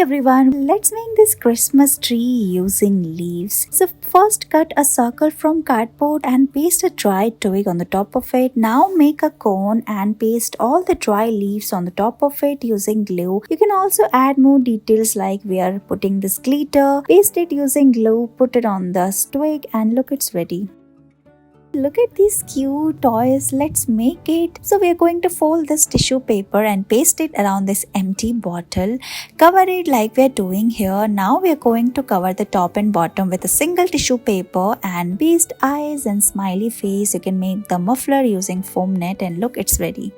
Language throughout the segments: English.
everyone, let's make this Christmas tree using leaves. So first cut a circle from cardboard and paste a dry twig on the top of it. Now make a cone and paste all the dry leaves on the top of it using glue. You can also add more details like we are putting this glitter, paste it using glue, put it on the twig and look, it's ready. Look at these cute toys, let's make it. So we are going to fold this tissue paper and paste it around this empty bottle. Cover it like we are doing here. Now we are going to cover the top and bottom with a single tissue paper and paste eyes and smiley face. You can make the muffler using foam net and look, it's ready.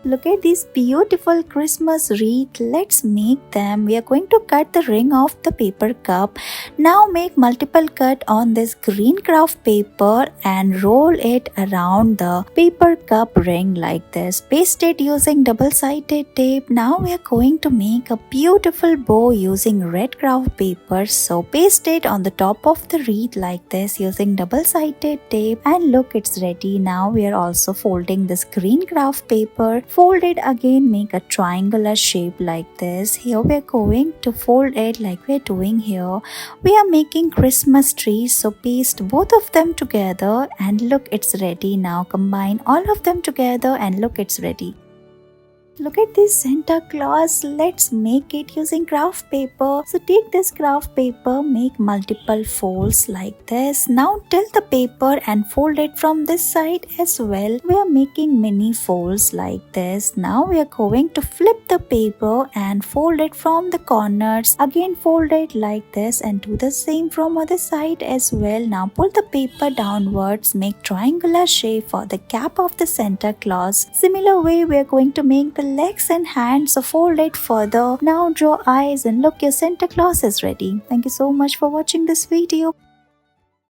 Look at these beautiful Christmas wreath. Let's make them. We are going to cut the ring off the paper cup. Now make multiple cut on this green craft paper and roll it around the paper cup ring like this. Paste it using double-sided tape. Now we are going to make a beautiful bow using red craft paper. So paste it on the top of the wreath like this using double-sided tape and look, it's ready. Now we are also folding this green craft paper. Fold it again, make a triangular shape like this. Here we are going to fold it like we are doing here. We are making Christmas trees, so paste both of them together and look, it's ready. Now combine all of them together and look, it's ready. Look at this Santa Claus. Let's make it using craft paper. So take this craft paper, make multiple folds like this. Now tilt the paper and fold it from this side as well. We are making mini folds like this. Now we are going to flip the paper and fold it from the corners. Again fold it like this and do the same from other side as well. Now pull the paper downwards, make triangular shape for the cap of the Santa Claus. Similar way we are going to make the legs and hands, so fold it further. Now draw eyes and look, your Santa Claus is ready. Thank you so much for watching this video.